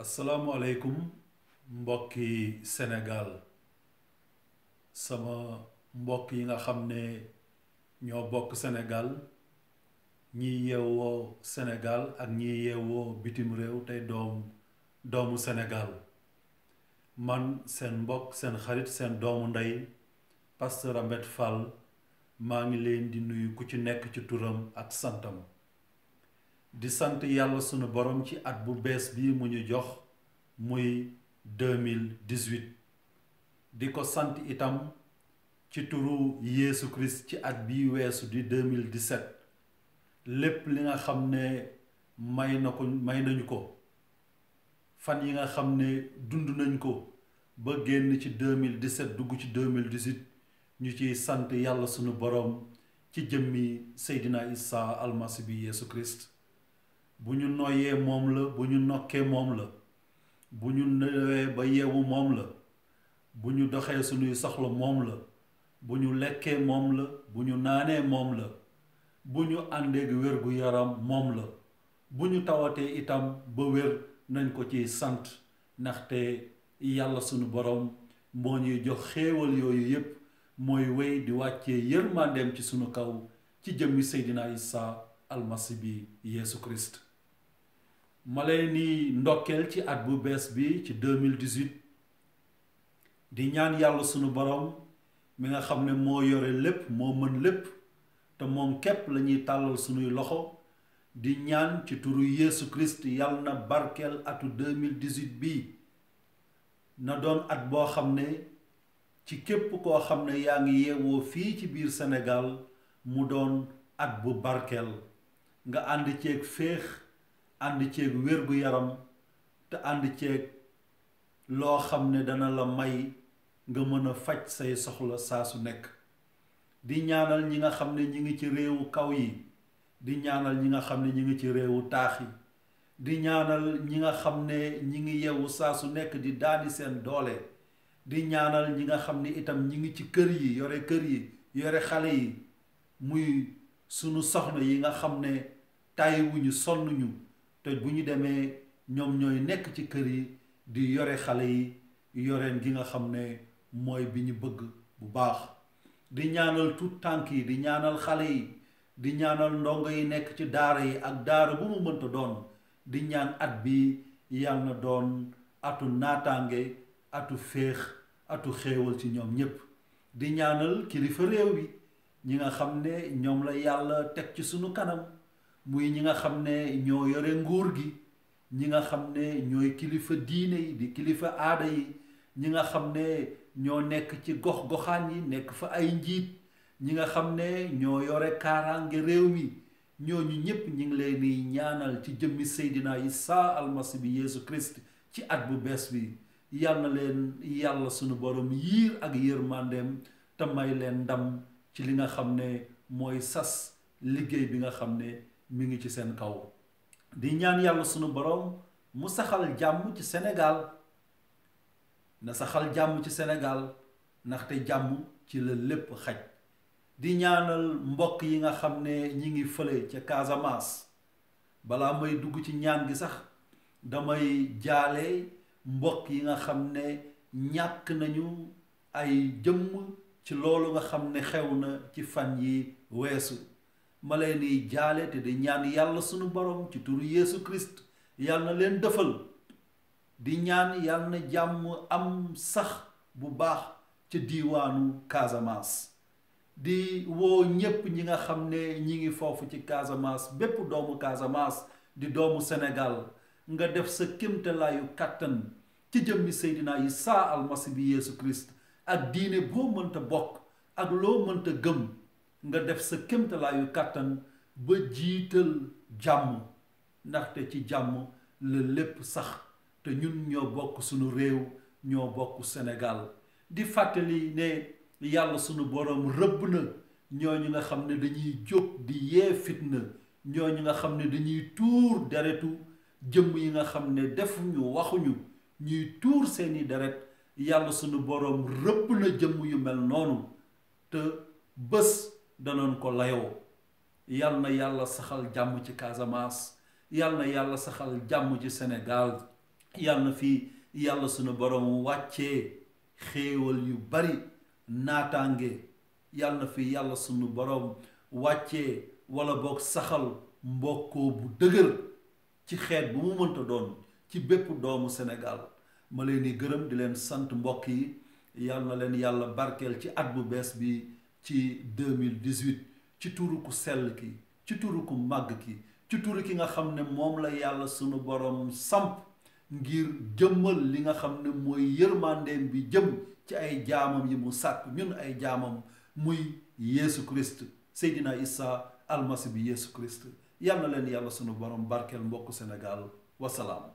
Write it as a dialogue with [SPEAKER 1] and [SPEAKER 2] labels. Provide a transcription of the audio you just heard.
[SPEAKER 1] asalaamualeykum mbokki Sénégal sama mbokk yi nga xam ne ñoo bokk Sénégal ñi yeewoo Sénégal ak ñi yeewoo bitim réew tey doomu Sénégal man seen mbokk seen xarit seen doomu ndey Pasteur Ahmed Fall maa ngi leen di nuyu ku ci nekk ci turam ak santam di sant yàlla sunu borom ci at bu bees bi mu ñu jox muy 2018 di ko sant itam ci turu Yeesu Christ ci at bi weesu di 2017 lépp li nga xam ne may nañu ko fan yi nga xam ne dund nañ ko ba génn ci 2017 dugg ci 2018 ñu ciy sant yàlla sunu borom ci jëmmi Seydina Isa almasi bi Yeesu Christ bu ñu noyyee moom la bu ñu nokkee moom la bu ñu newee ba yeewu moom la bu ñu doxee sunuy soxla moom la bu ñu lekkee moom la bu ñu naanee moom la bu ñu àndeeg wér gu yaram moom la bu ñu tawatee itam ba wér nañ ko ci sant ndaxte yàlla sunu borom moo ñuy jox xéewal yooyu yépp mooy wéy di wàccee yërmandeem ci sunu kaw ci jëmmi Seydina Isa almasi bi Yeesu Christ ma leen ni ndokkeel ci at bu bees bi ci 2018 di ñaan yàlla sunu borom mi nga xam ne moo yore lépp moo mën lépp te moom képp la ñuy tàllal sunuy loxo di ñaan ci turu Yeesu Christ yàlla na barkeel atu 2018 bi na doon at boo xam ne ci képp koo xam ne yaa ngi yeewoo fii ci biir Sénégal mu doon at bu barkeel nga ànd ceeg féex ànd ceeg wér-gu-yaram te ànd ceeg loo xam ne dana la may nga mën a faj say soxla saa su nekk di ñaanal ñi nga xam ne ñi ngi ci réewu kaw yi di ñaanal ñi nga xam ne ñi ngi ci réewu taax yi di ñaanal ñi nga xam ne ñi ngi yeewu saa su nekk di daani seen doole di ñaanal ñi nga xam ne itam ñi ngi ci kër yi yore xale yi muy sunu soxna yi nga xam ne tàyyiwuñu sonnuñu te bu ñu demee ñoom ñooy nekk ci kër yi di yore xale yi yoreen gi nga xam ne mooy bi ñu bëgg bu baax di ñaanal tuut tànk yi di ñaanal xale yi di ñaanal ndongo yi nekk ci daara yi ak daara bu mu mënta doon di ñaan at bi yàlla na doon atu naataange atu féex atu xéewal ci ñoom ñépp di ñaanal kilifa réew bi ñi nga xam ne ñoom la yàlla teg ci sunu kanam muy ñi nga xam ne ñoo yore nguur gi ñi nga xam ne ñooy kilifa diine yi di kilifa aada yi ñi nga xam ne ñoo nekk ci gox-goxaan yi nekk fa ay njiit ñi nga xam ne ñoo yore kaaraange réew mi ñooñu ñépp ñi ngi leen di ñaanal ci jëmmi Seydina Isa almasi bi Yeesu Christ ci at bu bees bi yal na leen yàlla sunu borom yiir ak yërmandeem te may leen ndam ci li nga xam ne mooy sas liggéey bi nga xam ne mi ngi ci seen kaw di ñaan yàlla sunu borom mu saxal jàmm ci Sénégal na saxal jàmm ci Sénégal ndaxte jàmm ci la lépp xaj di ñaanal mbokk yi nga xam ne ñi ngi fële ca Casamance balaa may dugg ci ñaan gi sax damay jaale mbokk yi nga xam ne ñàkk nañu ay jëmm ci loolu nga xam ne xew na ci fan yi weesu ma leen di jaale te di ñaan yàlla sunu borom ci turu Yeesu Christ yàlla na leen dëfal di ñaan yàlla na jàmm am sax bu baax ca diiwaanu Casamance di woo ñépp ñi nga xam ne ñi ngi foofu ci Casamance bépp doomu Casamance di doomu Sénégal nga def sa kémtalaayu kàttan ci jëmmi Seydina Isa almasi bi Yeesu Christ ak diine boo mënta bokk ak loo mënta gëm nga def sa kémtalaayu kàttan ba jiital jàmm ndaxte ci jàmm la lépp sax te ñun ñoo bokk sunu réew ñoo bokk Sénégal di fàttali ne yàlla sunu borom rëbb na ñooñu nga xam ne dañuy jóg di yee fitna ñooñu nga xam ne dañuy tuur deretu jëmm yi nga xam ne defuñu waxuñu ñuy tuur seeni deret yàlla sunu borom rëbb na jëmm yu mel noonu te bés danoon ko layoo yal na yàlla saxal jàmm ci Casamance yal na yàlla saxal jàmm ci Sénégal yàlla na fi yàlla sunu borom wàccee xéewal yu bari naataange yàlla na fi yàlla sunu borom wàccee wala boog saxal mbokkoo bu dëgër ci xeet bu mu mënta doon ci bépp doomu Sénégal ma leen di gërëm di leen sant mbokk yi yàlla na leen yàlla barkeel ci at bu bees bi ci 2018 ci turu ku sell ki ci turu ku màgg ki ci turu ki nga xam ne moom la yàlla sunu borom samp ngir jëmmal li nga xam ne mooy yërmandeem bi jëm ci ay jaamam yi mu sàkk ñun ay jaamam muy Yeesu Christ Seydina Isa almasi bi Yeesu Christ yal na leen yàlla sunu borom barkeel mbokku Sénégal wasalaam